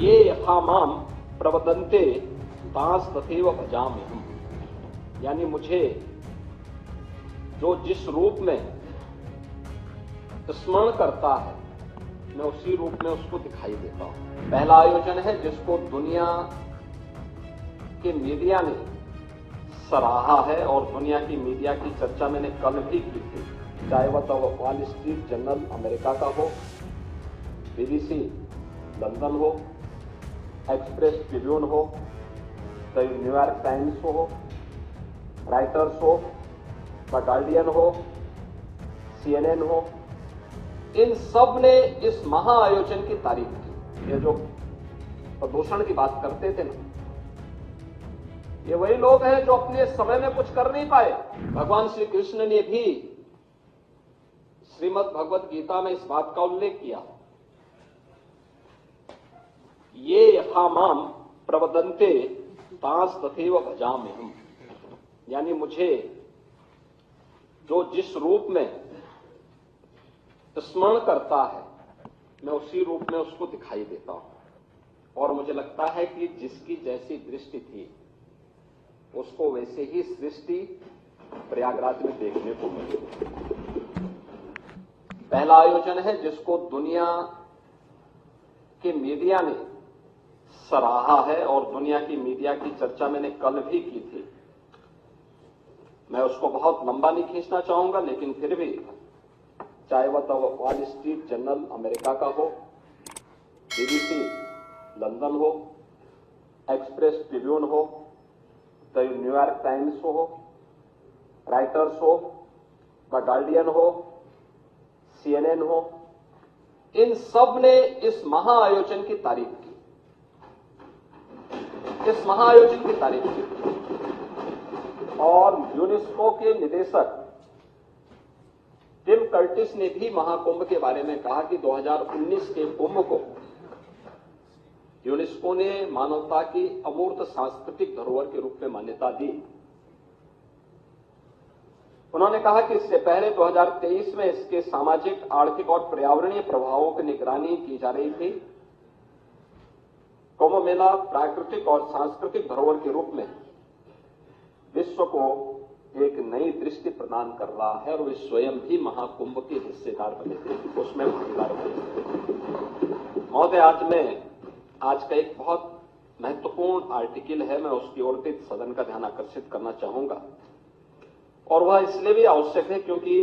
ये यथा माम प्रवदन्ते दास तथैव भजाम्यहम्, यानी मुझे जो जिस रूप में स्मरण करता है मैं उसी रूप में उसको दिखाई देता हूं। पहला आयोजन है जिसको दुनिया के मीडिया ने सराहा है और दुनिया की मीडिया की चर्चा मैंने कल भी की थी, चाहे वह वॉल स्ट्रीट जर्नल अमेरिका का हो, BBC लंदन हो, एक्सप्रेस ट्रिब्यून हो, द न्यूयॉर्क टाइम्स हो, राइटर्स हो, द गार्डियन हो, CNN हो, इन सब ने इस महाआयोजन की तारीफ की। ये जो प्रदूषण की बात करते थे ना, ये वही लोग हैं जो अपने समय में कुछ कर नहीं पाए। भगवान श्री कृष्ण ने भी श्रीमद् भगवत गीता में इस बात का उल्लेख किया, ये यथा माम प्रवदन्ते दास तथैव भजाम्यहम्, यानी मुझे जो जिस रूप में स्मरण करता है मैं उसी रूप में उसको दिखाई देता हूं। और मुझे लगता है कि जिसकी जैसी दृष्टि थी उसको वैसे ही सृष्टि प्रयागराज में देखने को मिली। पहला आयोजन है जिसको दुनिया के मीडिया ने सराहा है और दुनिया की मीडिया की चर्चा मैंने कल भी की थी। मैं उसको बहुत लंबा नहीं खींचना चाहूंगा, लेकिन फिर भी चाहे वह वॉल स्ट्रीट जर्नल अमेरिका का हो, BBC लंदन हो, एक्सप्रेस ट्रिब्यून हो, द न्यूयॉर्क टाइम्स हो, राइटर्स हो, द गार्डियन हो, CNN हो, इन सब ने इस महाआयोजन की तारीफ की, इस महाआयोजन की तारीफ की। और यूनेस्को के निदेशक टिम कर्टिस ने भी महाकुंभ के बारे में कहा कि 2019 के कुंभ को यूनेस्को ने मानवता की अमूर्त सांस्कृतिक धरोहर के रूप में मान्यता दी। उन्होंने कहा कि इससे पहले 2023 में इसके सामाजिक, आर्थिक और पर्यावरणीय प्रभावों की निगरानी की जा रही थी। कुंभ मेला प्राकृतिक और सांस्कृतिक धरोहर के रूप में विश्व को एक नई दृष्टि प्रदान कर रहा है और वे स्वयं भी महाकुंभ के हिस्सेदार बने थे, उसमें भागीदार बने। महोदय, आज का एक बहुत महत्वपूर्ण आर्टिकल है, मैं उसकी ओर भी सदन का ध्यान आकर्षित करना चाहूंगा। और वह इसलिए भी आवश्यक है क्योंकि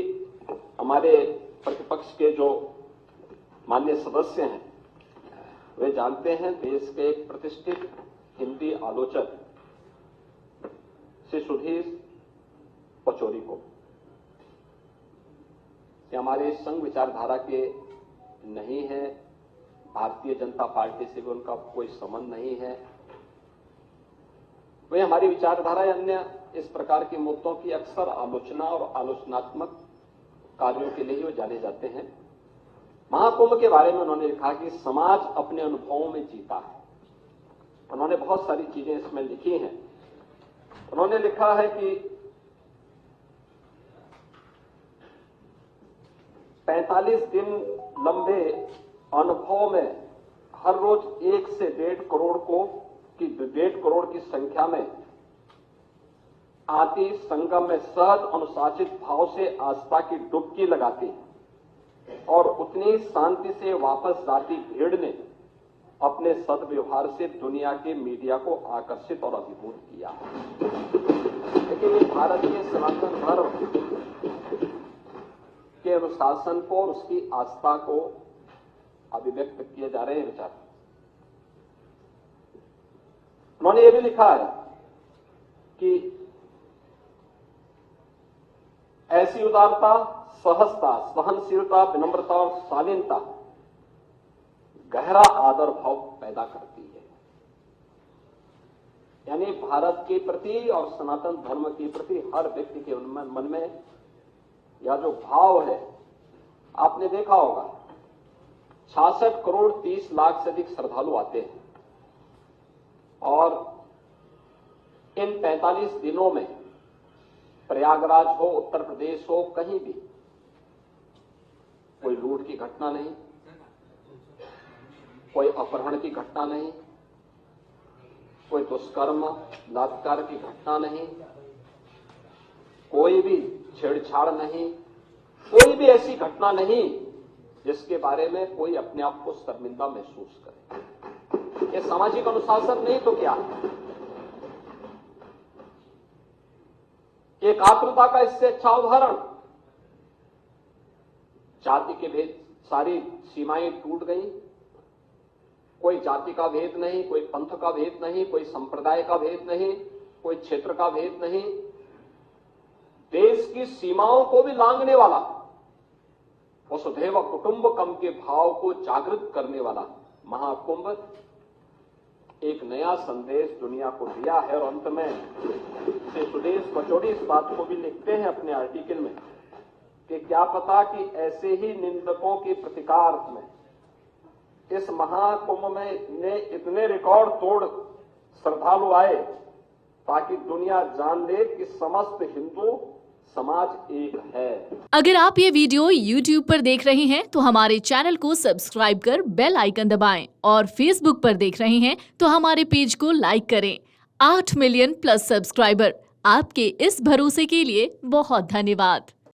हमारे प्रतिपक्ष के जो माननीय सदस्य हैं वे जानते हैं देश के एक प्रतिष्ठित हिंदी आलोचक श्री सुधीर पचौरी को। ये हमारे संघ विचारधारा के नहीं है, भारतीय जनता पार्टी से भी उनका कोई संबंध नहीं है। वे हमारी विचारधारा या अन्य इस प्रकार के मुद्दों की अक्सर आलोचना और आलोचनात्मक कार्यों के लिए वो जाने जाते हैं। महाकुंभ के बारे में उन्होंने लिखा कि समाज अपने अनुभवों में जीता है। उन्होंने बहुत सारी चीजें इसमें लिखी हैं। उन्होंने लिखा है कि 45 दिन लंबे अनुभव में हर रोज 1 से 1.5 करोड़ की संख्या में आती संगम में सहज अनुशासित भाव से आस्था की डुबकी लगाती है और उतनी शांति से वापस जाती भीड़ ने अपने सद्व्यवहार से दुनिया के मीडिया को आकर्षित और अभिभूत किया। लेकिन ये भारतीय सनातन धर्म के अनुशासन को और उसकी आस्था को अभिव्यक्त किए जा रहे हैं विचार। उन्होंने ये भी लिखा है कि ऐसी उदारता, सहजता, सहनशीलता, विनम्रता और शालीनता गहरा आदर भाव पैदा करती है। यानी भारत के प्रति और सनातन धर्म के प्रति हर व्यक्ति के मन में यह जो भाव है, आपने देखा होगा 66 करोड़ 30 लाख से अधिक श्रद्धालु आते हैं और इन 45 दिनों में प्रयागराज हो, उत्तर प्रदेश हो, कहीं भी कोई लूट की घटना नहीं, कोई अपहरण की घटना नहीं, कोई दुष्कर्म बलात्कार की घटना नहीं, कोई भी छेड़छाड़ नहीं, कोई भी ऐसी घटना नहीं जिसके बारे में कोई अपने आप को शर्मिंदा महसूस करे। ये सामाजिक अनुशासन नहीं तो क्या है? एकात्मता का इससे अच्छा उदाहरण। जाति के भेद, सारी सीमाएं टूट गई। कोई जाति का भेद नहीं, कोई पंथ का भेद नहीं, कोई संप्रदाय का भेद नहीं, कोई क्षेत्र का भेद नहीं। देश की सीमाओं को भी लांघने वाला, वसुधैव कुटुंबकम के भाव को जागृत करने वाला महाकुंभ एक नया संदेश दुनिया को दिया है। और अंत में श्री सुदेश पचौड़ी इस बात को भी लिखते हैं अपने आर्टिकल में कि क्या पता कि ऐसे ही निंदकों के प्रतिकार में इस महाकुंभ में इतने रिकॉर्ड तोड़ श्रद्धालु आए ताकि दुनिया जान ले कि समस्त हिंदू समाज एक है। अगर आप ये वीडियो YouTube पर देख रहे हैं तो हमारे चैनल को सब्सक्राइब कर बेल आइकन दबाएं और Facebook पर देख रहे हैं तो हमारे पेज को लाइक करें। 8 मिलियन प्लस सब्सक्राइबर, आपके इस भरोसे के लिए बहुत धन्यवाद।